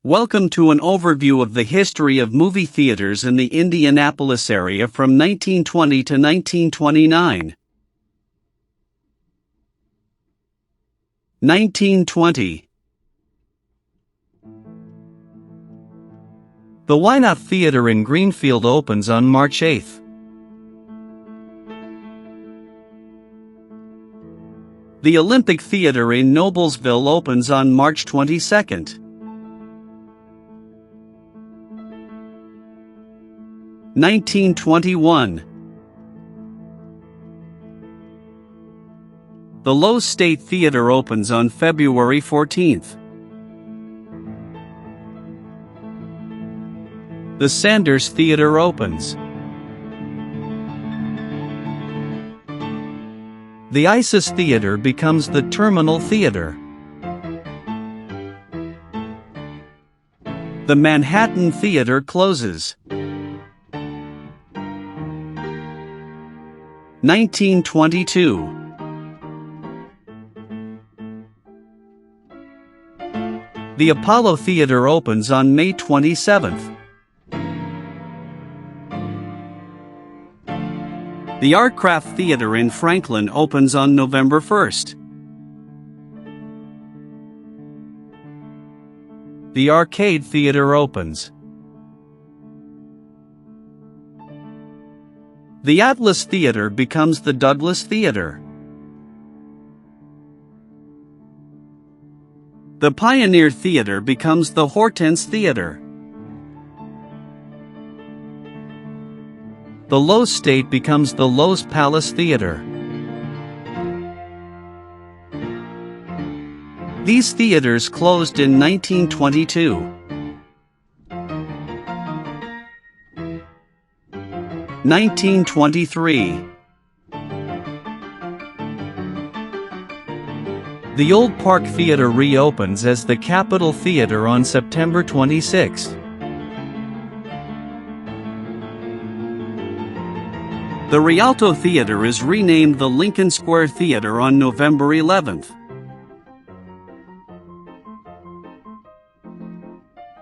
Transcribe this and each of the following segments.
Welcome to an overview of the history of movie theaters in the Indianapolis area from 1920 to 1929. 1920. The Why Not Theater in Greenfield opens on March 8. The Olympic Theater in Noblesville opens on March 22. 1921. The Lowe's State Theater opens on February 14th. The Sanders Theater opens. The Isis Theater becomes the Terminal Theater. The Manhattan Theater closes. 1922. The Apollo Theater opens on May 27th. The Artcraft Theater in Franklin opens on November 1st. The Arcade Theater opens. The Atlas Theater becomes the Douglas Theater. The Pioneer Theater becomes the Hortense Theater. The Lowe's State becomes the Lowe's Palace Theater. These theaters closed in 1922. 1923. The Old Park Theater reopens as the Capitol Theater on September 26. The Rialto Theater is renamed the Lincoln Square Theater on November 11th.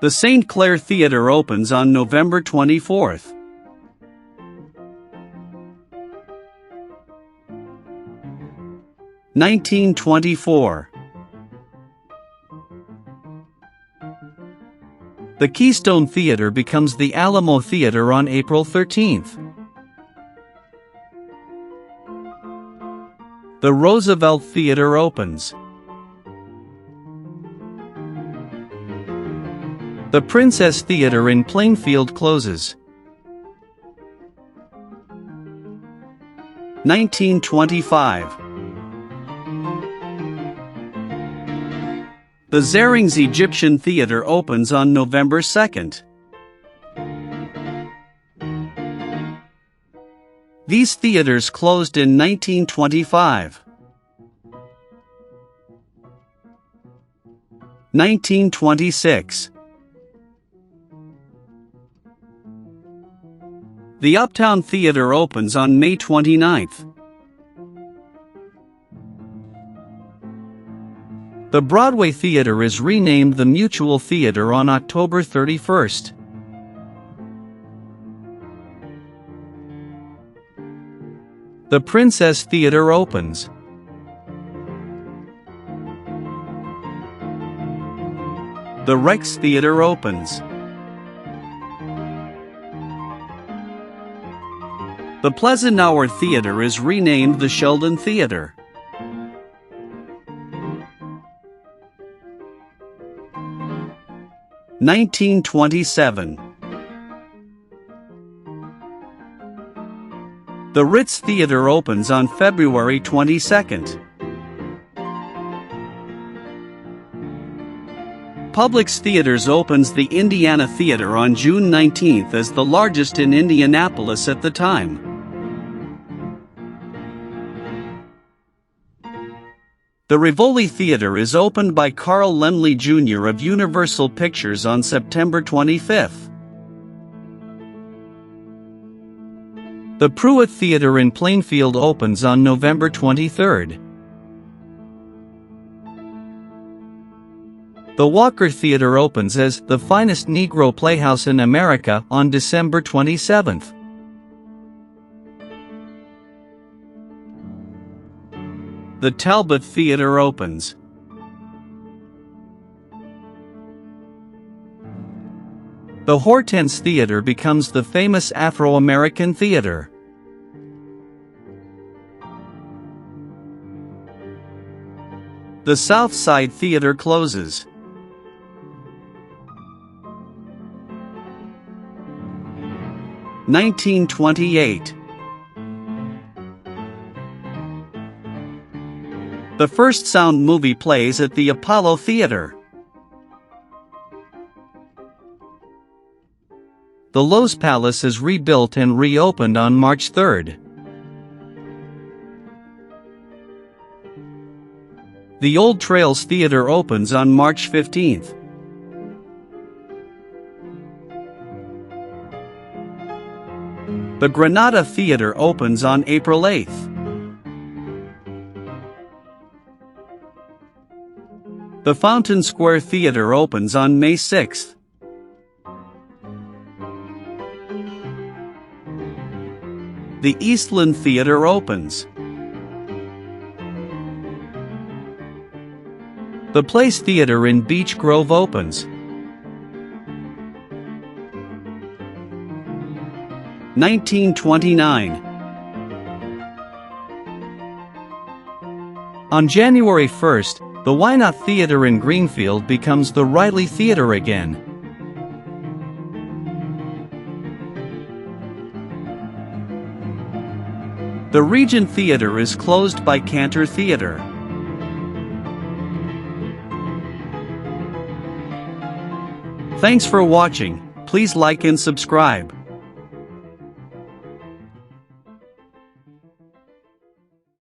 The St. Clair Theater opens on November 24th. 1924. The Keystone Theater becomes the Alamo Theater on April 13th. The Roosevelt Theater opens. The Princess Theater in Plainfield closes. 1925. The Zerings Egyptian Theater opens on November 2nd. These theaters closed in 1925. 1926. The Uptown Theater opens on May 29th. The Broadway Theater is renamed the Mutual Theater on October 31st. The Princess Theater opens. The Rex Theater opens. The Pleasant Hour Theater is renamed the Sheldon Theater. 1927. The Ritz Theater opens on February 22nd. Publix Theaters opens the Indiana Theater on June 19th as the largest in Indianapolis at the time. The Rivoli Theater is opened by Carl Laemmle Jr. of Universal Pictures on September 25th. The Pruitt Theater in Plainfield opens on November 23rd. The Walker Theater opens as the finest Negro playhouse in America on December 27th. The Talbot Theater opens. The Hortense Theater becomes the famous Afro-American theater. The South Side Theater closes. (1928) The first sound movie plays at the Apollo Theater. The Loews Palace is rebuilt and reopened on March 3rd. The Old Trails Theater opens on March 15th. The Granada Theater opens on April 8th. The Fountain Square Theater opens on May 6th. The Eastland Theater opens. The Place Theater in Beech Grove opens. 1929. On January 1st, the Why Not Theater in Greenfield becomes the Riley Theater again. The Regent Theater is closed by Cantor Theater. Thanks for watching. Please like and subscribe.